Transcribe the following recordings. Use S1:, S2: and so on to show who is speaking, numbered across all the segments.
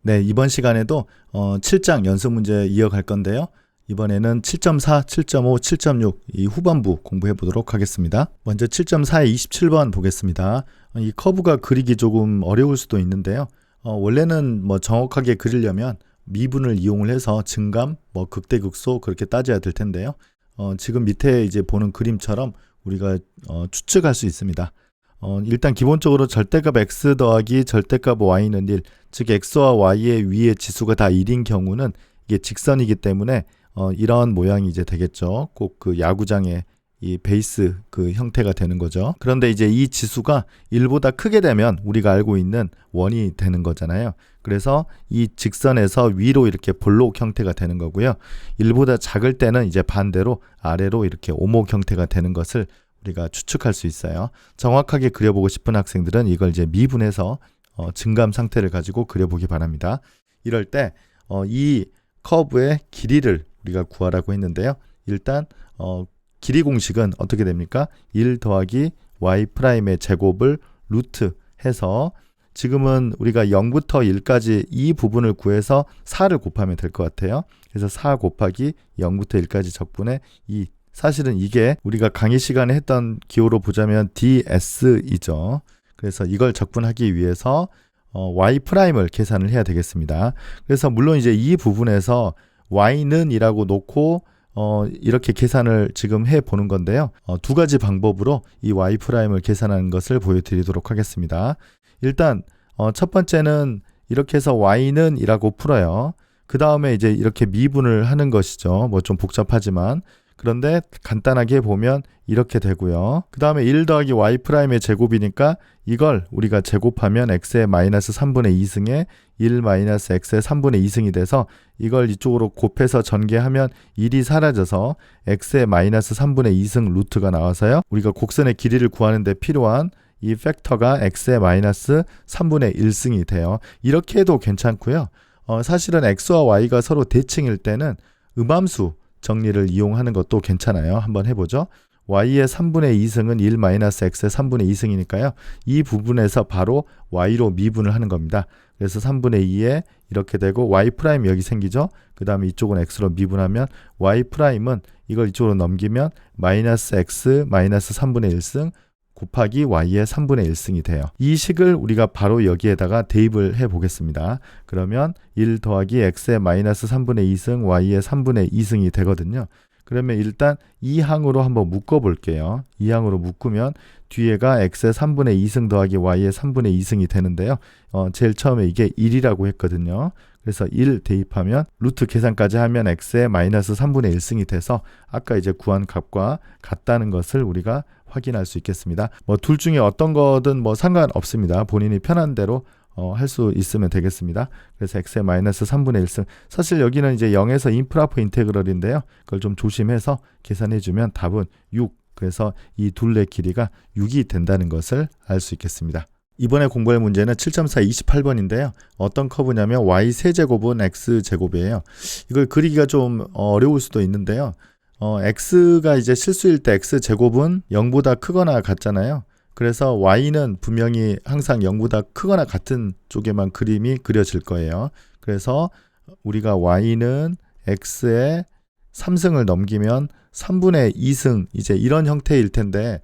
S1: 네, 이번 시간에도 7장 연습 문제 이어갈 건데요. 이번에는 7.4, 7.5, 7.6 이 후반부 공부해 보도록 하겠습니다. 먼저 7.4의 27번 보겠습니다. 이 커브가 그리기 조금 어려울 수도 있는데요. 원래는 정확하게 그리려면 미분을 이용을 해서 증감, 극대극소 그렇게 따져야 될 텐데요. 지금 밑에 이제 보는 그림처럼 우리가 추측할 수 있습니다. 일단 기본적으로 절대값 x 더하기 절대값 y는 1, 즉 x와 y의 위의 지수가 다 1인 경우는 이게 직선이기 때문에 이런 모양이 이제 되겠죠. 꼭 그 야구장의 이 베이스 그 형태가 되는 거죠. 그런데 이제 이 지수가 1보다 크게 되면 우리가 알고 있는 원이 되는 거잖아요. 그래서 이 직선에서 위로 이렇게 볼록 형태가 되는 거고요. 1보다 작을 때는 이제 반대로 아래로 이렇게 오목 형태가 되는 것을 우리가 추측할 수 있어요. 정확하게 그려보고 싶은 학생들은 이걸 이제 미분해서 증감 상태를 가지고 그려보기 바랍니다. 이럴 때 이 커브의 길이를 우리가 구하라고 했는데요. 일단 길이 공식은 어떻게 됩니까? 1 더하기 y'의 제곱을 루트 해서 지금은 우리가 0부터 1까지 이 부분을 구해서 4를 곱하면 될 것 같아요. 그래서 4 곱하기 0부터 1까지 적분의 2. 사실은 이게 우리가 강의 시간에 했던 기호로 보자면 ds이죠. 그래서 이걸 적분하기 위해서 y'을 계산을 해야 되겠습니다. 그래서 물론 이제 이 부분에서 y는 이라고 놓고 이렇게 계산을 지금 해 보는 건데요. 두 가지 방법으로 이 y'을 계산하는 것을 보여드리도록 하겠습니다. 일단 첫 번째는 이렇게 해서 y는 이라고 풀어요. 그 다음에 이제 이렇게 미분을 하는 것이죠. 좀 복잡하지만 그런데 간단하게 보면 이렇게 되고요. 그 다음에 1 더하기 y'의 제곱이니까 이걸 우리가 제곱하면 x의 마이너스 3분의 2승에 1 마이너스 x의 3분의 2승이 돼서 이걸 이쪽으로 곱해서 전개하면 1이 사라져서 x의 마이너스 3분의 2승 루트가 나와서요. 우리가 곡선의 길이를 구하는 데 필요한 이 팩터가 x의 마이너스 3분의 1승이 돼요. 이렇게 해도 괜찮고요. 사실은 x와 y가 서로 대칭일 때는 음함수 정리를 이용하는 것도 괜찮아요. 한번 해보죠. y의 3분의 2승은 1 마이너스 x의 3분의 2승이니까요. 이 부분에서 바로 y로 미분을 하는 겁니다. 그래서 3분의 2에 이렇게 되고 y' 여기 생기죠. 그 다음에 이쪽은 x로 미분하면 y'은 이걸 이쪽으로 넘기면 마이너스 x 마이너스 3분의 1승 곱하기 y의 3분의 1승이 돼요. 이 식을 우리가 바로 여기에다가 대입을 해 보겠습니다. 그러면 1 더하기 x의 마이너스 3분의 2승 y의 3분의 2승이 되거든요. 그러면 일단 이 항으로 한번 묶어 볼게요. 이 항으로 묶으면 뒤에가 x의 3분의 2승 더하기 y의 3분의 2승이 되는데요. 제일 처음에 이게 1이라고 했거든요. 그래서 1 대입하면 루트 계산까지 하면 x의 마이너스 3분의 1승이 돼서 아까 이제 구한 값과 같다는 것을 우리가 확인할 수 있겠습니다. 둘 중에 어떤 거든 상관없습니다. 본인이 편한 대로 할 수 있으면 되겠습니다. 그래서 x의 마이너스 3분의 1승. 사실 여기는 이제 0에서 임프라퍼 인테그럴인데요. 그걸 좀 조심해서 계산해주면 답은 6. 그래서 이 둘의 길이가 6이 된다는 것을 알 수 있겠습니다. 이번에 공부할 문제는 7.4 28번인데요. 어떤 커브냐면 y 세제곱은 x 제곱이에요. 이걸 그리기가 좀 어려울 수도 있는데요. x가 이제 실수일 때 x 제곱은 0보다 크거나 같잖아요. 그래서 y는 분명히 항상 0보다 크거나 같은 쪽에만 그림이 그려질 거예요. 그래서 우리가 y는 x의 3승을 넘기면 3분의 2승 이제 이런 형태일 텐데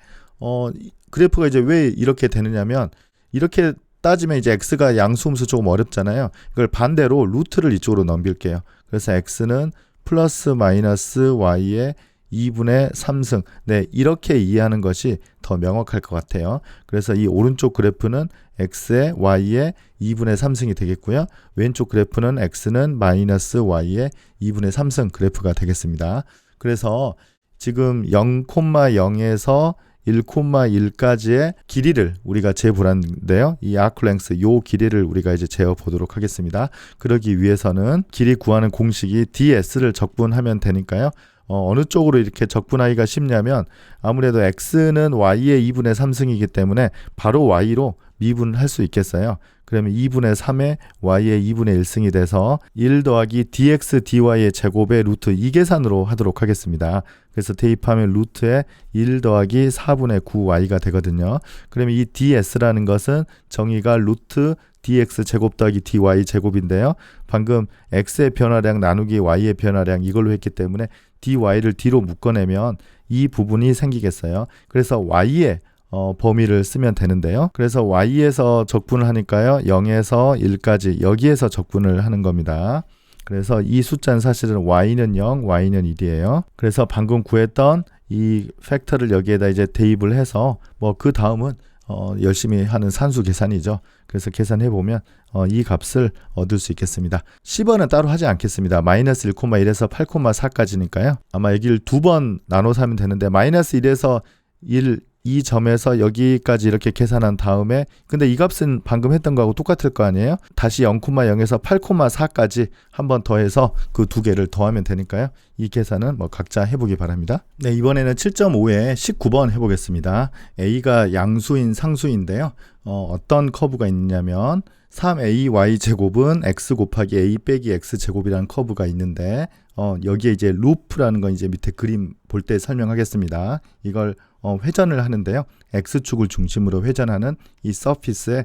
S1: 그래프가 이제 왜 이렇게 되느냐면 이렇게 따지면 이제 x가 양수음수 조금 어렵잖아요. 이걸 반대로 루트를 이쪽으로 넘길게요. 그래서 x는 플러스 마이너스 y의 2분의 3승. 네, 이렇게 이해하는 것이 더 명확할 것 같아요. 그래서 이 오른쪽 그래프는 x의 y의 2분의 3승이 되겠고요. 왼쪽 그래프는 x는 마이너스 y의 2분의 3승 그래프가 되겠습니다. 그래서 지금 0,0에서 1,1까지의 길이를 우리가 재보았는데요. 이 아크 랭스, 요 길이를 우리가 이제 재어 보도록 하겠습니다. 그러기 위해서는 길이 구하는 공식이 ds를 적분하면 되니까요. 어느 쪽으로 이렇게 적분하기가 쉽냐면 아무래도 x는 y의 2분의 3승이기 때문에 바로 y로 미분할 수 있겠어요. 그러면 2분의 3에 y의 2분의 1승이 돼서 1 더하기 dx dy의 제곱의 루트 이 계산으로 하도록 하겠습니다. 그래서 대입하면 루트에 1 더하기 4분의 9y가 되거든요. 그러면 이 ds라는 것은 정의가 루트 dx 제곱 더하기 dy 제곱인데요. 방금 x의 변화량 나누기 y의 변화량 이걸로 했기 때문에 dy를 d로 묶어내면 이 부분이 생기겠어요. 그래서 y의 범위를 쓰면 되는데요. 그래서 y에서 적분을 하니까요. 0에서 1까지 여기에서 적분을 하는 겁니다. 그래서 이 숫자는 사실은 y는 0, y는 1이에요. 그래서 방금 구했던 이 팩터를 여기에다 이제 대입을 해서 뭐 그 다음은 열심히 하는 산수 계산이죠. 그래서 계산해 보면 이 값을 얻을 수 있겠습니다. 10번은 따로 하지 않겠습니다. 마이너스 1,1에서 8,4까지니까요. 아마 여기를 두 번 나눠서 하면 되는데 마이너스 1에서 1 이 점에서 여기까지 이렇게 계산한 다음에 근데 이 값은 방금 했던 거하고 똑같을 거 아니에요? 다시 0,0에서 8,4까지 한 번 더해서 그 두 개를 더하면 되니까요. 이 계산은 뭐 각자 해보기 바랍니다. 네, 이번에는 7.5에 19번 해보겠습니다. A가 양수인 상수인데요. 어떤 커브가 있냐면 3ay 제곱은 x 곱하기 a 빼기 x 제곱이라는 커브가 있는데 여기에 이제 루프라는 건 이제 밑에 그림 볼 때 설명하겠습니다. 이걸 회전을 하는데요. x축을 중심으로 회전하는 이 서피스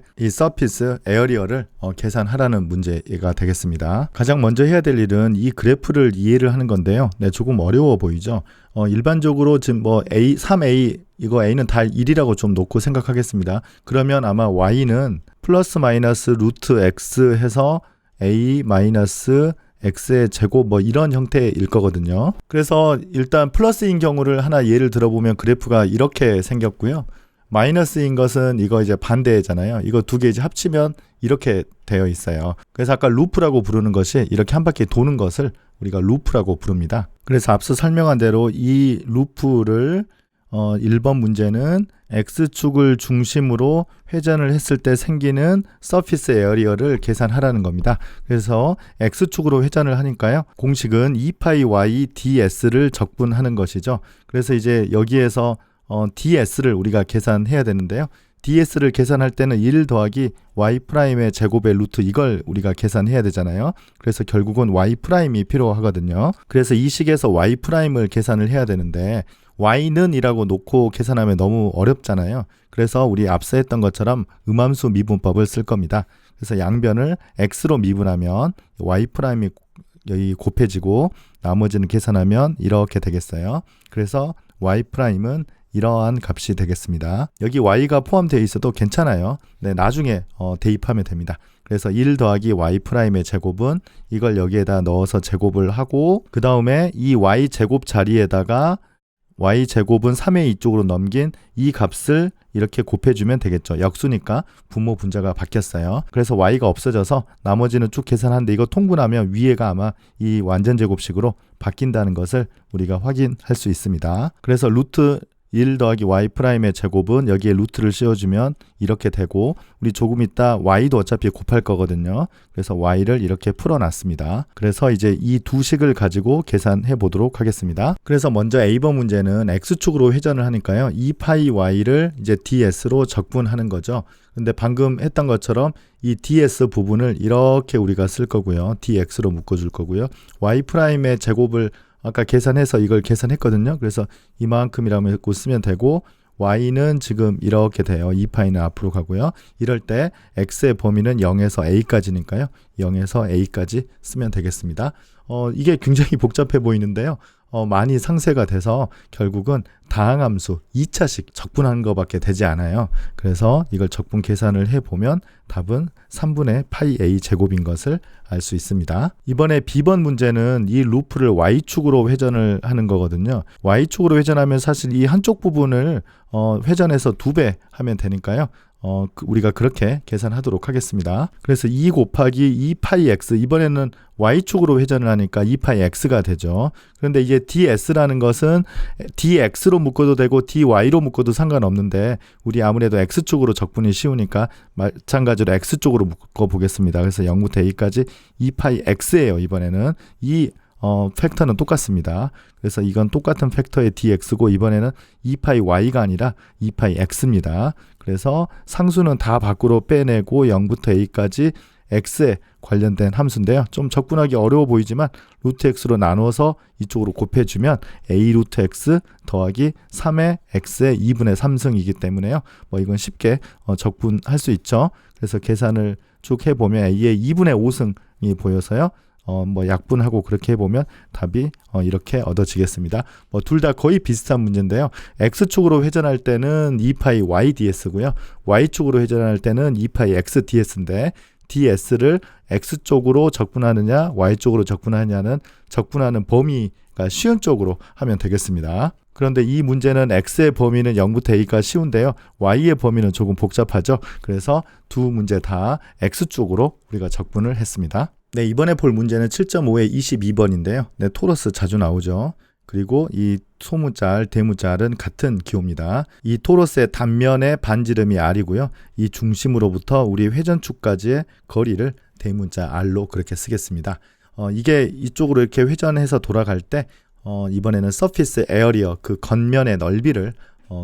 S1: 에어리어를 계산하라는 문제가 되겠습니다. 가장 먼저 해야 될 일은 이 그래프를 이해를 하는 건데요. 네, 조금 어려워 보이죠. 일반적으로 지금 뭐 3a 이거 a는 다 1이라고 좀 놓고 생각하겠습니다. 그러면 아마 y는 플러스 마이너스 루트 x 해서 a 마이너스 x의 제곱 뭐 이런 형태일 거거든요. 그래서 일단 플러스인 경우를 하나 예를 들어보면 그래프가 이렇게 생겼고요. 마이너스인 것은 이거 이제 반대잖아요. 이거 두 개 이제 합치면 이렇게 되어 있어요. 그래서 아까 루프라고 부르는 것이 이렇게 한 바퀴 도는 것을 우리가 루프라고 부릅니다. 그래서 앞서 설명한 대로 이 루프를 1번 문제는 X축을 중심으로 회전을 했을 때 생기는 서피스 에어리어를 계산하라는 겁니다. 그래서 X축으로 회전을 하니까요. 공식은 2파이 y ds를 적분하는 것이죠. 그래서 이제 여기에서 ds를 우리가 계산해야 되는데요. ds를 계산할 때는 1 더하기 y'의 제곱의 루트 이걸 우리가 계산해야 되잖아요. 그래서 결국은 y'이 필요하거든요. 그래서 이 식에서 y'을 계산을 해야 되는데 y는 이라고 놓고 계산하면 너무 어렵잖아요. 그래서 우리 앞서 했던 것처럼 음함수 미분법을 쓸 겁니다. 그래서 양변을 x로 미분하면 y'이 여기 곱해지고 나머지는 계산하면 이렇게 되겠어요. 그래서 y'은 이러한 값이 되겠습니다. 여기 y가 포함되어 있어도 괜찮아요. 네, 나중에 대입하면 됩니다. 그래서 1 더하기 y'의 제곱은 이걸 여기에다 넣어서 제곱을 하고 그 다음에 이 y 제곱 자리에다가 y 제곱은 3의 2쪽으로 넘긴 이 값을 이렇게 곱해주면 되겠죠. 역수니까 분모 분자가 바뀌었어요. 그래서 y가 없어져서 나머지는 쭉 계산하는데 이거 통분하면 위에가 아마 이 완전 제곱식으로 바뀐다는 것을 우리가 확인할 수 있습니다. 그래서 루트 1 더하기 y'의 제곱은 여기에 루트를 씌워주면 이렇게 되고 우리 조금 이따 y도 어차피 곱할 거거든요. 그래서 y를 이렇게 풀어놨습니다. 그래서 이제 이 두 식을 가지고 계산해 보도록 하겠습니다. 그래서 먼저 A번 문제는 X축으로 회전을 하니까요. 2파이 y를 이제 ds로 적분하는 거죠. 근데 방금 했던 것처럼 이 ds 부분을 이렇게 우리가 쓸 거고요. dx로 묶어줄 거고요. y'의 제곱을 아까 계산해서 이걸 계산했거든요. 그래서 이만큼이라고 했고 쓰면 되고 y는 지금 이렇게 돼요. 2파이는 앞으로 가고요. 이럴 때 x의 범위는 0에서 a까지니까요. 0에서 a까지 쓰면 되겠습니다. 이게 굉장히 복잡해 보이는데요. 많이 상세가 돼서 결국은 다항함수 2차식 적분하는 것밖에 되지 않아요. 그래서 이걸 적분 계산을 해보면 답은 3분의 파이 a 제곱인 것을 알 수 있습니다. 이번에 B번 문제는 이 루프를 Y축으로 회전을 하는 거거든요. Y축으로 회전하면 사실 이 한쪽 부분을 회전해서 2배 하면 되니까요. 우리가 그렇게 계산하도록 하겠습니다. 그래서 2 곱하기 2파이 x 이번에는 y축으로 회전을 하니까 2파이 x가 되죠. 그런데 이제 ds라는 것은 dx로 묶어도 되고 dy로 묶어도 상관없는데 우리 아무래도 x축으로 적분이 쉬우니까 마찬가지로 x축으로 묶어 보겠습니다. 그래서 0부터 a까지 2파이 x예요. 이번에는 이 팩터는 똑같습니다. 그래서 이건 똑같은 팩터의 dx고 이번에는 2파이 y가 아니라 2파이 x입니다. 그래서 상수는 다 밖으로 빼내고 0부터 a까지 x에 관련된 함수인데요. 좀 접근하기 어려워 보이지만 루트 x로 나누어서 이쪽으로 곱해주면 a 루트 x 더하기 3의 x의 2분의 3승이기 때문에요. 뭐 이건 쉽게 적분할 수 있죠. 그래서 계산을 쭉 해보면 a의 2분의 5승이 보여서요. 뭐 약분하고 그렇게 해보면 답이 이렇게 얻어지겠습니다. 뭐 둘 다 거의 비슷한 문제인데요. x축으로 회전할 때는 2파이 y ds고요. y축으로 회전할 때는 2파이 x ds인데 ds를 x쪽으로 적분하느냐 y쪽으로 적분하느냐는 적분하는 범위가 쉬운 쪽으로 하면 되겠습니다. 그런데 이 문제는 x의 범위는 0부터 a가 쉬운데요. y의 범위는 조금 복잡하죠. 그래서 두 문제 다 x쪽으로 우리가 적분을 했습니다. 네, 이번에 볼 문제는 7.5의 22번인데요. 네, 토러스 자주 나오죠. 그리고 이 소문자 대문자 R은 같은 기호입니다. 이 토러스의 단면의 반지름이 R이고요. 이 중심으로부터 우리 회전축까지의 거리를 대문자 R로 그렇게 쓰겠습니다. 이게 이쪽으로 이렇게 회전해서 돌아갈 때 이번에는 서피스 에어리어 그 겉면의 넓이를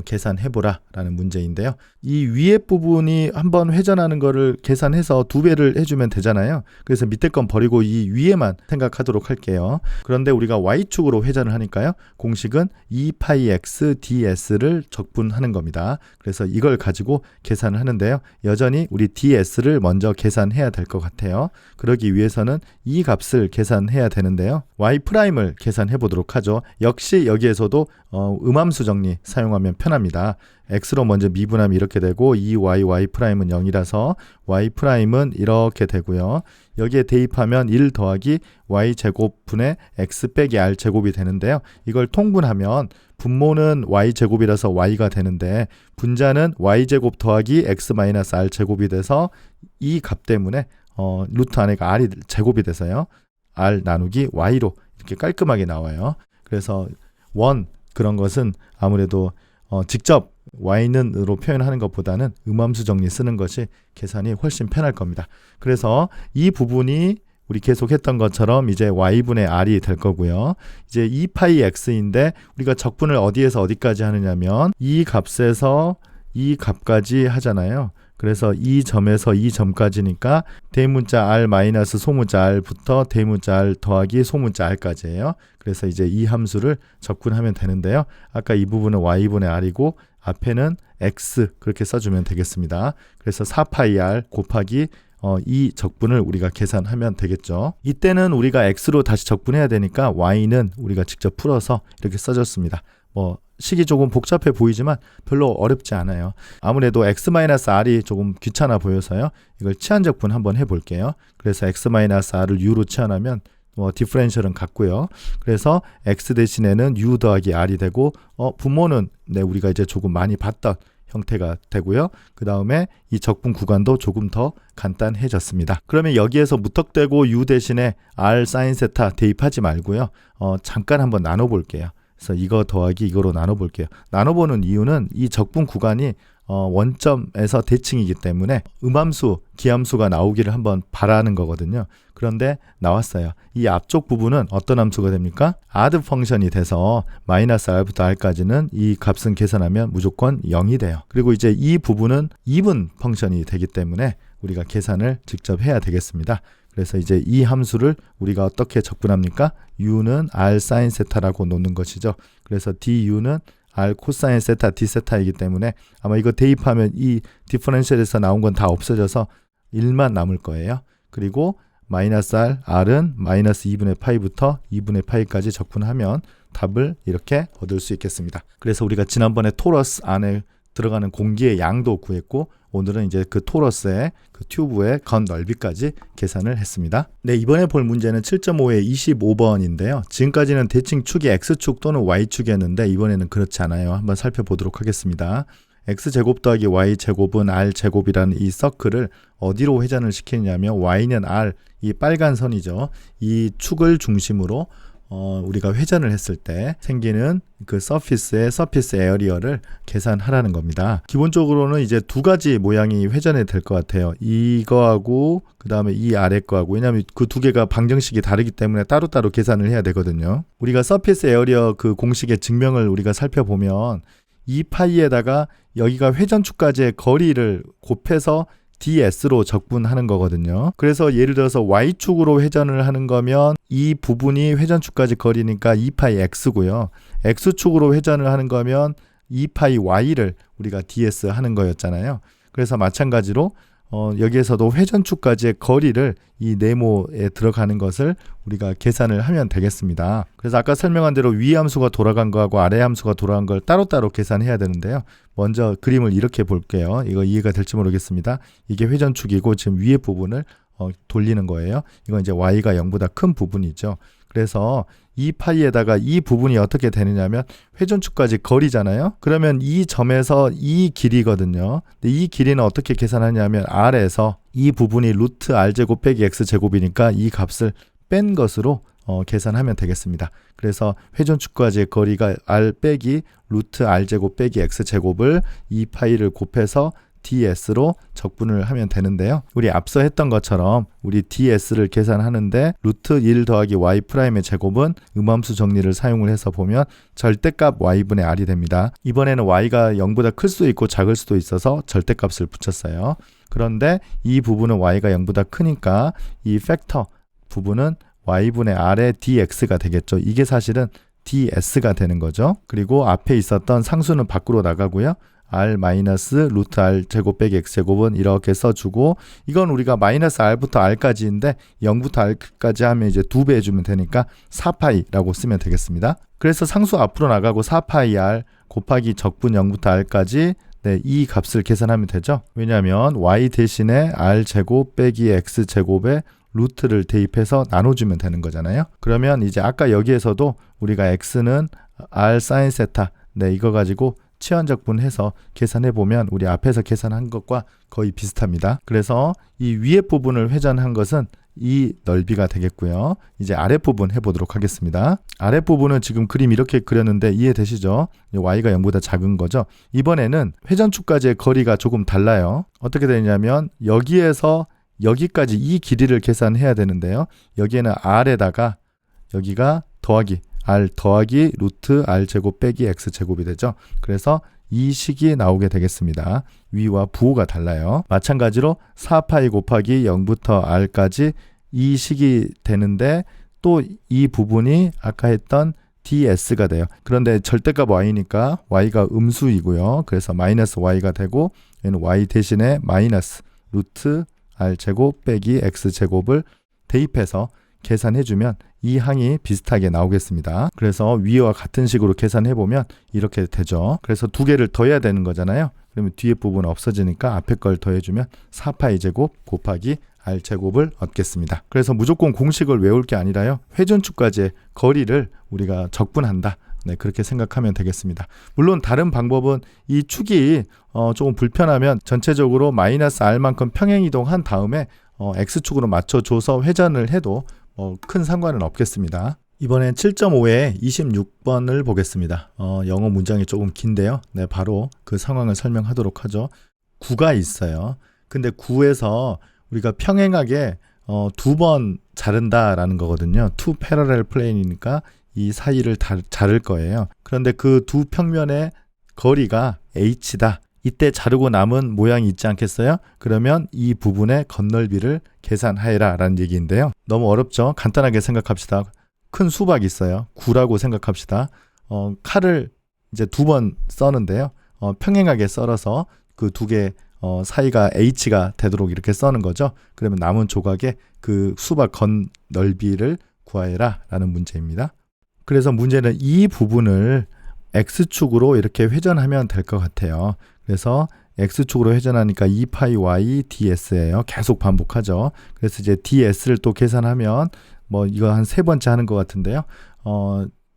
S1: 계산해보라 라는 문제인데요. 이 위에 부분이 한번 회전하는 거를 계산해서 2배를 해주면 되잖아요. 그래서 밑에 건 버리고 이 위에만 생각하도록 할게요. 그런데 우리가 y축으로 회전을 하니까요. 공식은 2πx ds를 적분하는 겁니다. 그래서 이걸 가지고 계산을 하는데요. 여전히 우리 ds를 먼저 계산해야 될 것 같아요. 그러기 위해서는 이 값을 계산해야 되는데요. y'을 계산해 보도록 하죠. 역시 여기에서도 음함수 정리 사용하면 편합니다. x로 먼저 미분하면 이렇게 되고 2y, y'은 0이라서 y'은 이렇게 되고요. 여기에 대입하면 1 더하기 y제곱분의 x 빼기 r제곱이 되는데요. 이걸 통분하면 분모는 y제곱이라서 y가 되는데 분자는 y제곱 더하기 x 마이너스 r제곱이 돼서 이 값 때문에 루트 안에가 r이 제곱이 돼서요. r 나누기 y로 이렇게 깔끔하게 나와요. 그래서 그런 것은 아무래도 직접 y는으로 표현하는 것보다는 음함수 정리 쓰는 것이 계산이 훨씬 편할 겁니다. 그래서 이 부분이 우리 계속 했던 것처럼 이제 y분의 r이 될 거고요. 이제 2πx인데 우리가 적분을 어디에서 어디까지 하느냐면 이 값에서 이 값까지 하잖아요. 그래서 이 점에서 이 점까지니까 대문자 r 마이너스 소문자 r부터 대문자 r 더하기 소문자 r까지예요. 그래서 이제 이 함수를 적분하면 되는데요. 아까 이 부분은 y분의 r이고 앞에는 x 그렇게 써주면 되겠습니다. 그래서 4πr 곱하기 이 적분을 우리가 계산하면 되겠죠. 이때는 우리가 x로 다시 적분해야 되니까 y는 우리가 직접 풀어서 이렇게 써줬습니다. 식이 조금 복잡해 보이지만 별로 어렵지 않아요. 아무래도 x-r이 조금 귀찮아 보여서요. 이걸 치환적분 한번 해볼게요. 그래서 x-r을 u로 치환하면 디퍼런셜은 같고요. 그래서 x 대신에는 u 더하기 r이 되고 분모는 우리가 이제 조금 많이 봤던 형태가 되고요. 그 다음에 이 적분 구간도 조금 더 간단해졌습니다. 그러면 여기에서 무턱대고 u 대신에 r 사인 세타 대입하지 말고요. 잠깐 한번 나눠볼게요. 그래서 이거 더하기 이거로 나눠볼게요. 나눠보는 이유는 이 적분 구간이 원점에서 대칭이기 때문에 음함수, 기함수가 나오기를 한번 바라는 거거든요. 그런데 나왔어요. 이 앞쪽 부분은 어떤 함수가 됩니까? add 펑션이 돼서 마이너스 r부터 r까지는 이 값은 계산하면 무조건 0이 돼요. 그리고 이제 이 부분은 even 펑션이 되기 때문에 우리가 계산을 직접 해야 되겠습니다. 그래서 이제 이 함수를 우리가 어떻게 적분합니까? u는 r 사인 세타라고 놓는 것이죠. 그래서 du는 r 코사인 세타 d 세타이기 때문에 아마 이거 대입하면 이 디퍼런셜에서 나온 건 다 없어져서 1만 남을 거예요. 그리고 마이너스 r은 마이너스 2분의 파이부터 2분의 파이까지 적분하면 답을 이렇게 얻을 수 있겠습니다. 그래서 우리가 지난번에 토러스 안에 들어가는 공기의 양도 구했고 오늘은 이제 그 토러스의 그 튜브의 건 넓이까지 계산을 했습니다. 네, 이번에 볼 문제는 7.5의 25번인데요. 지금까지는 대칭 축이 x축 또는 y축이었는데 이번에는 그렇지 않아요. 한번 살펴보도록 하겠습니다. x제곱 더하기 y제곱은 r제곱이라는 이 서클을 어디로 회전을 시키냐면 y는 r, 이 빨간 선이죠. 이 축을 중심으로 우리가 회전을 했을 때 생기는 그 서피스의 서피스 에어리어를 계산하라는 겁니다. 기본적으로는 이제 두 가지 모양이 회전이 될 것 같아요. 이거하고 그 다음에 이 아래 거하고, 왜냐하면 그 두 개가 방정식이 다르기 때문에 따로따로 계산을 해야 되거든요. 우리가 서피스 에어리어 그 공식의 증명을 우리가 살펴보면 이 파이에다가 여기가 회전축까지의 거리를 곱해서 ds로 적분하는 거거든요. 그래서 예를 들어서 y축으로 회전을 하는 거면 이 부분이 회전축까지 거리니까 2파이 x고요. x축으로 회전을 하는 거면 2파이 y를 우리가 ds 하는 거였잖아요. 그래서 마찬가지로 여기에서도 회전축까지의 거리를 이 네모에 들어가는 것을 우리가 계산을 하면 되겠습니다. 그래서 아까 설명한 대로 위 함수가 돌아간 거하고 아래 함수가 돌아간 걸 따로따로 계산해야 되는데요. 먼저 그림을 이렇게 볼게요. 이거 이해가 될지 모르겠습니다. 이게 회전축이고 지금 위에 부분을 돌리는 거예요. 이건 이제 y가 0보다 큰 부분이죠. 그래서 이 파이에다가 이 부분이 어떻게 되느냐면 회전축까지 거리잖아요. 그러면 이 점에서 이 길이거든요. 근데 이 길이는 어떻게 계산하냐면 R에서 이 부분이 루트 R제곱 빼기 X제곱이니까 이 값을 뺀 것으로 계산하면 되겠습니다. 그래서 회전축까지의 거리가 R 빼기 루트 R제곱 빼기 X제곱을 이 파이를 곱해서 ds로 적분을 하면 되는데요. 우리 앞서 했던 것처럼 우리 ds를 계산하는데 루트 1 더하기 y 프라임의 제곱은 음함수 정리를 사용을 해서 보면 절대값 y분의 r이 됩니다. 이번에는 y가 0보다 클 수도 있고 작을 수도 있어서 절대값을 붙였어요. 그런데 이 부분은 y가 0보다 크니까 이 팩터 부분은 y분의 r의 dx가 되겠죠. 이게 사실은 ds가 되는 거죠. 그리고 앞에 있었던 상수는 밖으로 나가고요. r 마이너스 루트 r 제곱 빼기 x제곱은 이렇게 써주고, 이건 우리가 마이너스 r부터 r까지인데 0부터 r까지 하면 이제 2배 해주면 되니까 4파이라고 쓰면 되겠습니다. 그래서 상수 앞으로 나가고 4파이 r 곱하기 적분 0부터 r까지 이 값을 계산하면 되죠. 왜냐하면 y 대신에 r 제곱 빼기 x 제곱에 루트를 대입해서 나눠주면 되는 거잖아요. 그러면 이제 아까 여기에서도 우리가 x는 r 사인 세타 이거 가지고 치환적분해서 계산해보면 우리 앞에서 계산한 것과 거의 비슷합니다. 그래서 이 위에 부분을 회전한 것은 이 넓이가 되겠고요. 이제 아랫부분 해보도록 하겠습니다. 아랫부분은 지금 그림 이렇게 그렸는데 이해되시죠? y가 0보다 작은 거죠. 이번에는 회전축까지의 거리가 조금 달라요. 어떻게 되냐면 여기에서 여기까지 이 길이를 계산해야 되는데요. 여기에는 r에다가 여기가 더하기 r 더하기 루트 r 제곱 빼기 x 제곱이 되죠. 그래서 이 식이 나오게 되겠습니다. 위와 부호가 달라요. 마찬가지로 4파이 곱하기 0부터 r까지 이 식이 되는데 또 이 부분이 아까 했던 ds가 돼요. 그런데 절대값 y니까 y가 음수이고요. 그래서 마이너스 y가 되고 얘는 y 대신에 마이너스 루트 r 제곱 빼기 x 제곱을 대입해서 계산해주면 이 항이 비슷하게 나오겠습니다. 그래서 위와 같은 식으로 계산해보면 이렇게 되죠. 그래서 두 개를 더해야 되는 거잖아요. 그러면 뒤에 부분 없어지니까 앞에 걸 더해주면 4파이 제곱 곱하기 r 제곱을 얻겠습니다. 그래서 무조건 공식을 외울 게 아니라요. 회전축까지의 거리를 우리가 적분한다. 그렇게 생각하면 되겠습니다. 물론 다른 방법은 이 축이 조금 불편하면 전체적으로 마이너스 r만큼 평행이동한 다음에 x축으로 맞춰줘서 회전을 해도 큰 상관은 없겠습니다. 이번엔 7.5에 26번을 보겠습니다. 영어 문장이 조금 긴데요. 바로 그 상황을 설명하도록 하죠. 구가 있어요. 근데 구에서 우리가 평행하게 두 번 자른다라는 거거든요. two parallel plane이니까 이 사이를 자를 거예요. 그런데 그 두 평면의 거리가 h다. 이때 자르고 남은 모양이 있지 않겠어요? 그러면 이 부분의 건널비를 계산하여라 라는 얘기인데요. 너무 어렵죠? 간단하게 생각합시다. 큰 수박이 있어요. 구라고 생각합시다. 칼을 이제 두 번 써는데요. 평행하게 썰어서 그 두 개 사이가 h가 되도록 이렇게 써는 거죠. 그러면 남은 조각의 그 수박 건널비를 구하여라 라는 문제입니다. 그래서 문제는 이 부분을 x축으로 이렇게 회전하면 될 것 같아요. 그래서 x축으로 회전하니까 2파이 y ds예요. 계속 반복하죠. 그래서 이제 ds를 또 계산하면 이거 한 세 번째 하는 것 같은데요.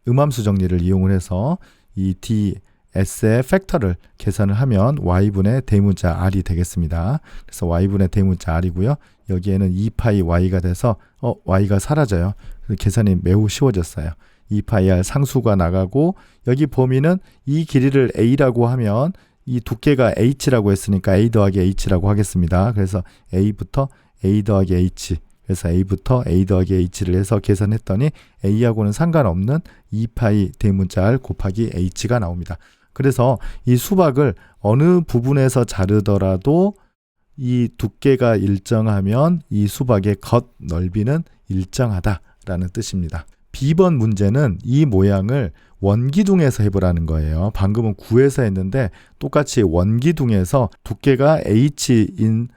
S1: 음함수 정리를 이용을 해서 이 ds의 팩터를 계산을 하면 y분의 대문자 r이 되겠습니다. 그래서 y분의 대문자 r이고요. 여기에는 2파이 y가 돼서 y가 사라져요. 그래서 계산이 매우 쉬워졌어요. 2파이 r 상수가 나가고 여기 범위는 이 길이를 a라고 하면 이 두께가 h라고 했으니까 a 더하기 h라고 하겠습니다. 그래서 a부터 a 더하기 h, 그래서 a부터 a 더하기 h를 해서 계산했더니 a하고는 상관없는 2파이 대문자 r 곱하기 h가 나옵니다. 그래서 이 수박을 어느 부분에서 자르더라도 이 두께가 일정하면 이 수박의 겉 넓이는 일정하다라는 뜻입니다. B번 문제는 이 모양을 원기둥에서 해보라는 거예요. 방금은 구에서 했는데 똑같이 원기둥에서 두께가 H인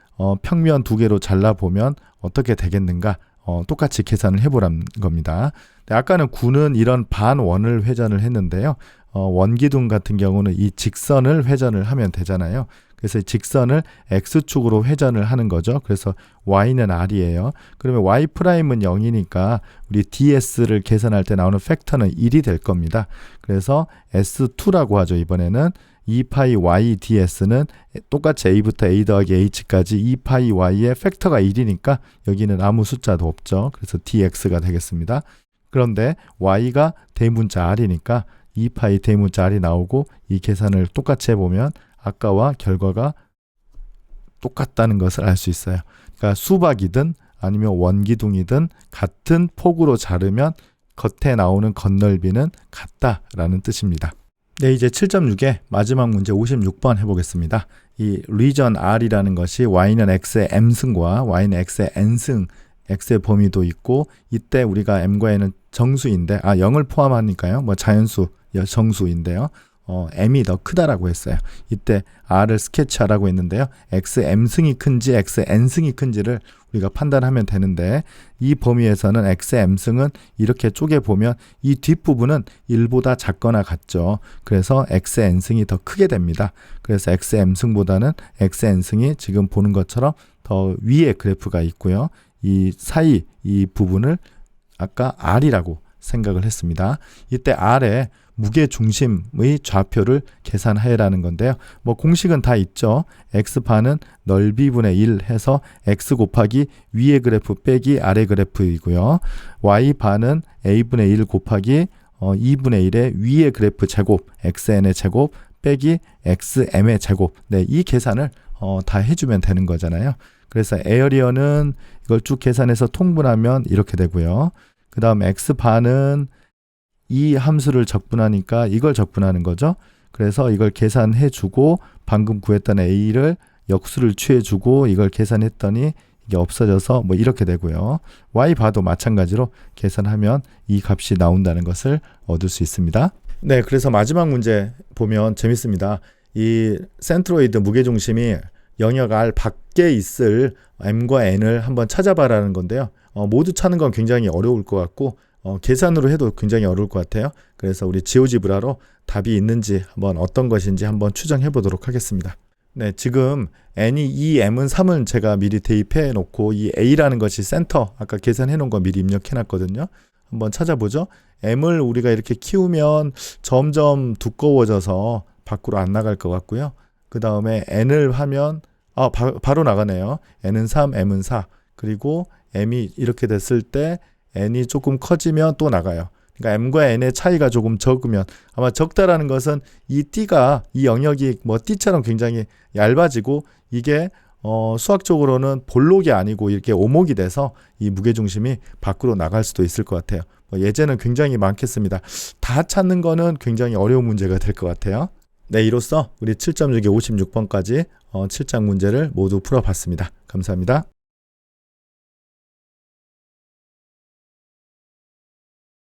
S1: 평면 두 개로 잘라보면 어떻게 되겠는가? 똑같이 계산을 해보라는 겁니다. 아까는 구는 이런 반원을 회전을 했는데요. 원기둥 같은 경우는 이 직선을 회전을 하면 되잖아요. 그래서 직선을 X축으로 회전을 하는 거죠. 그래서 Y는 R이에요. 그러면 Y'은 0이니까 우리 DS를 계산할 때 나오는 팩터는 1이 될 겁니다. 그래서 S2라고 하죠. 이번에는 2파이 Y DS는 똑같이 A부터 A 더하기 H까지 2파이 Y의 팩터가 1이니까 여기는 아무 숫자도 없죠. 그래서 DX가 되겠습니다. 그런데 Y가 대문자 R이니까 2파이 대문자 R이 나오고 이 계산을 똑같이 해보면 아까와 결과가 똑같다는 것을 알 수 있어요. 그러니까 수박이든 아니면 원기둥이든 같은 폭으로 자르면 겉에 나오는 겉넓이는 같다라는 뜻입니다. 네, 이제 7.6의 마지막 문제 56번 해보겠습니다. 이 region R이라는 것이 Y는 X의 M승과 Y는 X의 N승, X의 범위도 있고 이때 우리가 M과 N은 정수인데 0을 포함하니까요. 자연수, 정수인데요. M이 더 크다라고 했어요. 이때 R을 스케치하라고 했는데요. X M승이 큰지 X N승이 큰지를 우리가 판단하면 되는데 이 범위에서는 X M승은 이렇게 쪼개보면 이 뒷부분은 1보다 작거나 같죠. 그래서 X N승이 더 크게 됩니다. 그래서 X M승보다는 X N승이 지금 보는 것처럼 더 위에 그래프가 있고요. 이 사이 이 부분을 아까 R이라고 생각을 했습니다. 이때 R에 무게 중심의 좌표를 계산하라는 건데요. 공식은 다 있죠. X반은 넓이분의 1 해서 X 곱하기 위의 그래프 빼기 아래 그래프이고요. Y반은 A분의 1 곱하기 2분의 1의 위의 그래프 제곱, XN의 제곱 빼기 XM의 제곱. 네, 이 계산을 다 해주면 되는 거잖아요. 그래서 에어리어는 이걸 쭉 계산해서 통분하면 이렇게 되고요. 그 다음 X반은 이 함수를 적분하니까 이걸 적분하는 거죠. 그래서 이걸 계산해주고 방금 구했던 A를 역수를 취해주고 이걸 계산했더니 이게 없어져서 이렇게 되고요. Y 봐도 마찬가지로 계산하면 이 값이 나온다는 것을 얻을 수 있습니다. 네, 그래서 마지막 문제 보면 재밌습니다. 이 센트로이드 무게중심이 영역 R 밖에 있을 M과 N을 한번 찾아봐라는 건데요. 모두 찾는 건 굉장히 어려울 것 같고 계산으로 해도 굉장히 어려울 것 같아요. 그래서 우리 지오지브라로 답이 있는지 한번 어떤 것인지 한번 추정해 보도록 하겠습니다. 네, 지금 N이 2, M은 3은 제가 미리 대입해 놓고 이 A라는 것이 센터, 아까 계산해 놓은 거 미리 입력해 놨거든요. 한번 찾아보죠. M을 우리가 이렇게 키우면 점점 두꺼워져서 밖으로 안 나갈 것 같고요. 그 다음에 N을 하면 바로 나가네요. N은 3, M은 4. 그리고 M이 이렇게 됐을 때 N이 조금 커지면 또 나가요. 그러니까 M과 N의 차이가 조금 적으면 아마 적다라는 것은 이 띠가 이 영역이 띠처럼 굉장히 얇아지고 이게 수학적으로는 볼록이 아니고 이렇게 오목이 돼서 이 무게중심이 밖으로 나갈 수도 있을 것 같아요. 예제는 굉장히 많겠습니다. 다 찾는 거는 굉장히 어려운 문제가 될 것 같아요. 네, 이로써 우리 7.6에 56번까지 7장 문제를 모두 풀어봤습니다. 감사합니다.